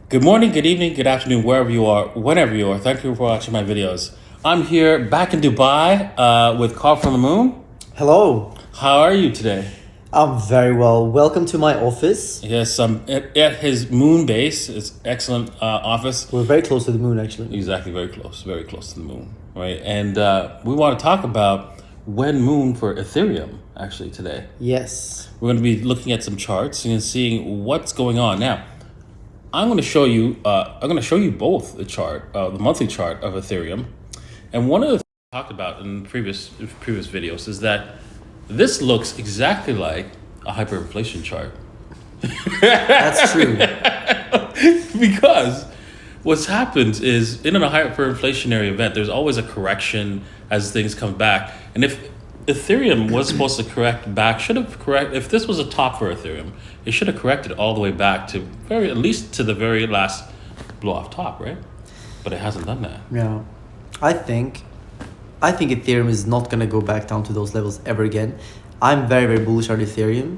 Good morning, good evening, good afternoon, wherever you are, whenever you are. Thank you for watching my videos. I'm here back in Dubai with Carl from the Moon. Hello, How are you today? I'm very well. Welcome to my office. Yes, at his moon base, his excellent office. We're very close to the moon, actually. Exactly, very close to the moon, right? And we want to talk about when moon for Ethereum, actually, today. Yes. We're going to be looking at some charts and seeing what's going on. Now, I'm going to show you. I'm going to show you both the chart, the monthly chart of Ethereum, and one of the things I talked about in previous videos is that this looks exactly like a hyperinflation chart. That's true. Because what's happened is in a hyperinflationary event, there's always a correction as things come back, and if Ethereum was supposed to correct back, if this was a top for Ethereum, it should have corrected all the way back to at least to the very last blow off top, right? But it hasn't done that. Yeah. I think Ethereum is not going to go back down to those levels ever again. I'm very, very bullish on Ethereum,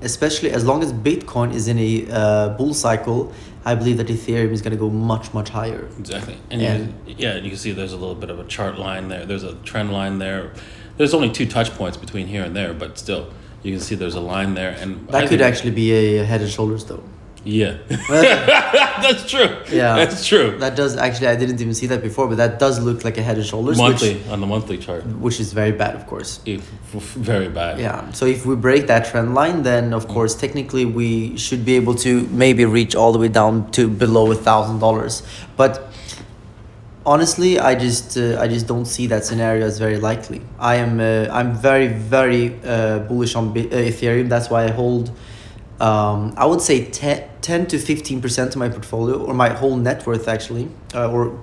especially as long as Bitcoin is in a bull cycle. I believe that Ethereum is going to go much, much higher. Exactly. And you can see there's a little bit of a chart line there. There's a trend line there. There's only 2 touch points between here and there, but still, you can see there's a line there. And that could actually be a head and shoulders, though. Yeah. That's true. Yeah. That's true. That does actually, I didn't even see that before, but that does look like a head and shoulders. On the monthly chart. Which is very bad, of course. Very bad. Yeah. So if we break that trend line, then of course, technically we should be able to maybe reach all the way down to below $1,000. But honestly, I just don't see that scenario as very likely. I'm very, very bullish on Ethereum. That's why I hold, I would say 10 to 15% of my portfolio, or my whole net worth actually, or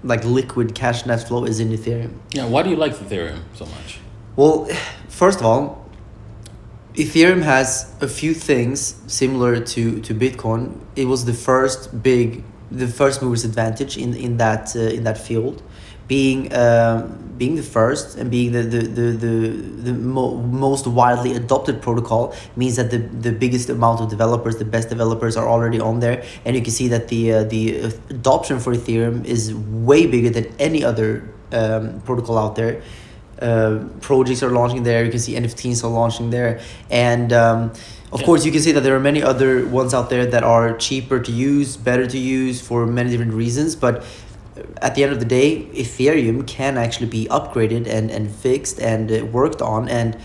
like liquid cash net flow is in Ethereum. Yeah. Why do you like Ethereum so much? Well, first of all, Ethereum has a few things similar to Bitcoin. It was the first mover's advantage in that field, being the first and being the most widely adopted protocol means that the biggest amount of developers, the best developers, are already on there, and you can see that the adoption for Ethereum is way bigger than any other protocol out there. Projects are launching there. You can see NFTs are launching there, and of course you can see that there are many other ones out there that are cheaper to use, better to use for many different reasons. But at the end of the day, Ethereum can actually be upgraded and fixed and worked on, and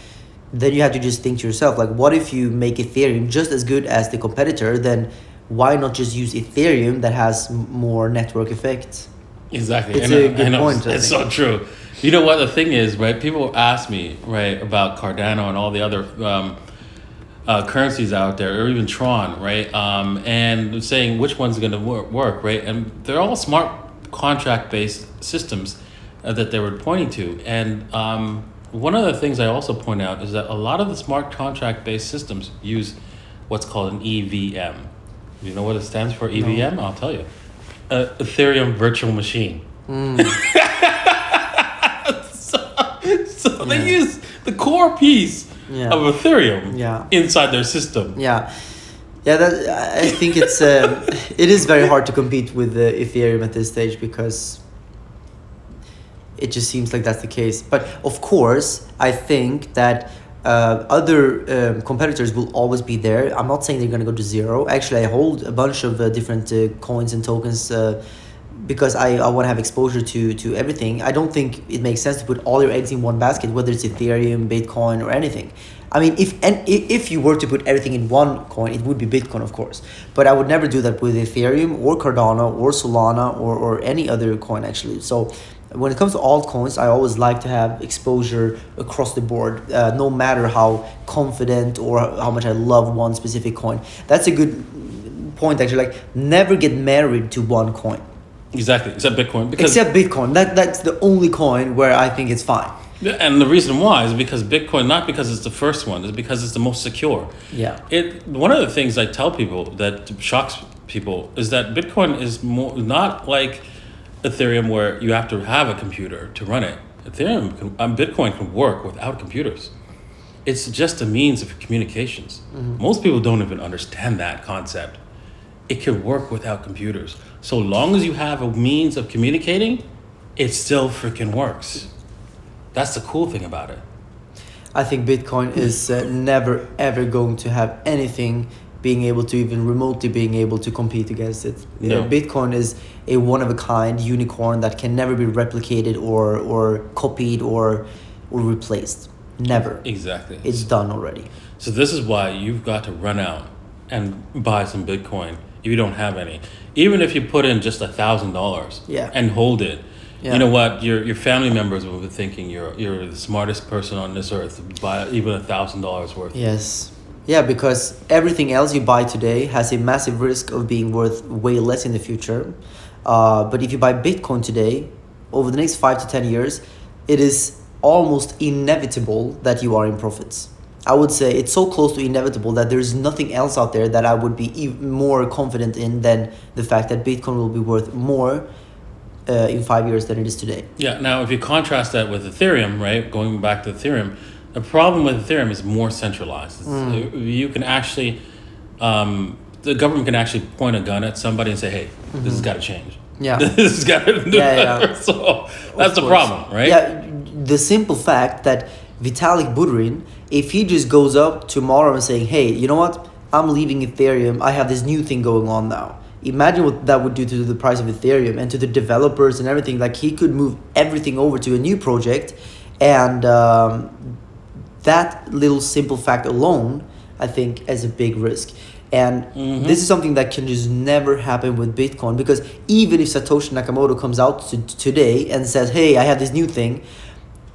then you have to just think to yourself, like, what if you make Ethereum just as good as the competitor? Then why not just use Ethereum that has more network effects? Exactly. It's a good point. It's so true. You know what the thing is, right? People ask me, right, about Cardano and all the other currencies out there, or even Tron, right? And saying which one's going to work, right? And they're all smart contract-based systems that they were pointing to. And one of the things I also point out is that a lot of the smart contract-based systems use what's called an EVM. You know what it stands for, EVM? No. I'll tell you. Ethereum Virtual Machine. So they use the core piece of Ethereum inside their system. Yeah, I think it is very hard to compete with Ethereum at this stage, because it just seems like that's the case. But of course, I think that other competitors will always be there. I'm not saying they're going to go to zero. Actually, I hold a bunch of different coins and tokens because I want to have exposure to everything. I don't think it makes sense to put all your eggs in one basket, whether it's Ethereum, Bitcoin, or anything. I mean, if you were to put everything in one coin, it would be Bitcoin, of course. But I would never do that with Ethereum or Cardano or Solana or any other coin, actually. So when it comes to altcoins, I always like to have exposure across the board, no matter how confident or how much I love one specific coin. That's a good point, actually. Like, never get married to one coin. Exactly, except Bitcoin. Except Bitcoin. That's the only coin where I think it's fine. Yeah, and the reason why is because Bitcoin, not because it's the first one, is because it's the most secure. Yeah. One of the things I tell people that shocks people is that Bitcoin is not like Ethereum, where you have to have a computer to run it. Bitcoin can work without computers. It's just a means of communications. Mm-hmm. Most people don't even understand that concept. it can work without computers. So long as you have a means of communicating, it still freaking works. That's the cool thing about it. I think Bitcoin is never ever going to have anything being able to even remotely being able to compete against it. No. Bitcoin is a one of a kind unicorn that can never be replicated or copied or replaced. Never. Exactly. It's done already. So this is why you've got to run out and buy some Bitcoin if you don't have any. Even if you put in just $1,000 Yeah. and hold it. Yeah. You know what? Your family members will be thinking you're the smartest person on this earth to buy even $1,000 worth. Yes. Yeah, because everything else you buy today has a massive risk of being worth way less in the future. But if you buy Bitcoin today, over the next 5 to 10 years, it is almost inevitable that you are in profits. I would say it's so close to inevitable that there's nothing else out there that I would be even more confident in than the fact that Bitcoin will be worth more in 5 years than it is today. Yeah. Now, if you contrast that with Ethereum, right? Going back to Ethereum, the problem with Ethereum is more centralized. You can actually, the government can actually point a gun at somebody and say, "Hey, this has got to change. Yeah. This has got to do better." So that's the problem, right? Yeah, the simple fact that Vitalik Buterin, if he just goes up tomorrow and saying, "Hey, you know what? I'm leaving Ethereum. I have this new thing going on now." Imagine what that would do to the price of Ethereum and to the developers and everything. Like, he could move everything over to a new project, and that little simple fact alone, I think, is a big risk. And this is something that can just never happen with Bitcoin, because even if Satoshi Nakamoto comes out today and says, "Hey, I have this new thing,"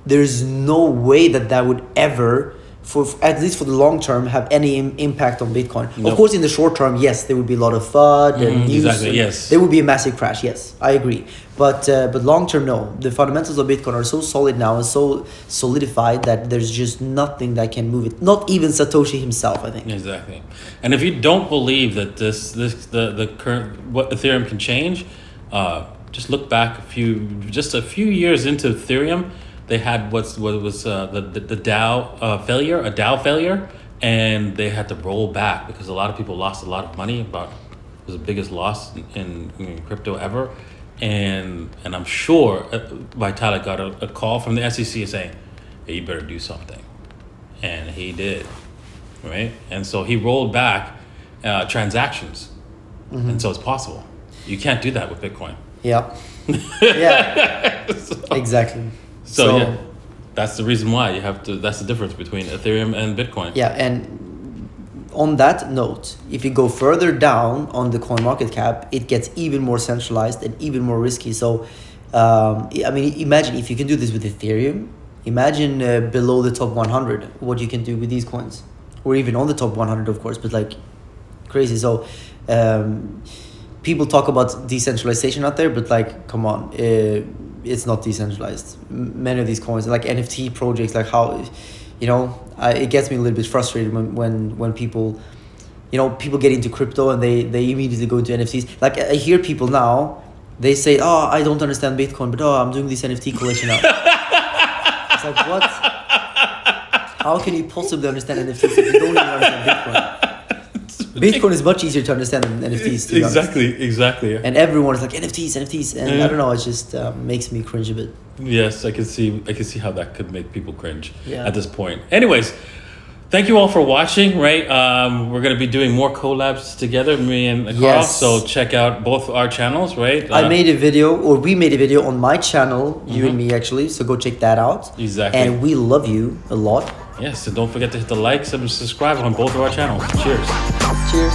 there's no way that would ever, for at least for the long term, have any impact on Bitcoin. Nope. Of course, in the short term, yes, there would be a lot of FUD and news. Exactly, and yes. there would be a massive crash. Yes, I agree. But long term, no. The fundamentals of Bitcoin are so solid now and so solidified that there's just nothing that can move it. Not even Satoshi himself, I think. Exactly. And if you don't believe that the current what Ethereum can change, just look back a few years into Ethereum. They had what was the DAO failure, a DAO failure, and they had to roll back because a lot of people lost a lot of money. It was the biggest loss in crypto ever, and I'm sure Vitalik got a call from the SEC saying, "Hey, you better do something," and he did, right? And so he rolled back transactions, and so it's possible. You can't do that with Bitcoin. Yeah. Yeah. Exactly. So yeah, that's the reason why you have to. That's the difference between Ethereum and Bitcoin. Yeah, and on that note, if you go further down on the coin market cap, it gets even more centralized and even more risky. So, I mean, imagine if you can do this with Ethereum. Imagine below the top 100, what you can do with these coins, or even on the top 100, of course. But like, crazy. So, people talk about decentralization out there, but like, come on. It's not decentralized. Many of these coins, like NFT projects, like how, it gets me a little bit frustrated when people, people get into crypto and they immediately go into NFTs. Like, I hear people now, they say, "Oh, I don't understand Bitcoin, but I'm doing this NFT collection now." It's like, what? How can you possibly understand NFTs if you don't even understand Bitcoin? Bitcoin is much easier to understand than NFTs. To be honest. Exactly. And everyone is like NFTs, and I don't know. It just makes me cringe a bit. Yes, I can see how that could make people cringe Yeah. at this point. Anyways, thank you all for watching. Right, we're gonna be doing more collabs together, me and Carl. Yes. So check out both our channels. Right, we made a video on my channel, you and me actually. So go check that out. Exactly. And we love you a lot. Yes, so don't forget to hit the like, subscribe on both of our channels. Cheers. Cheers.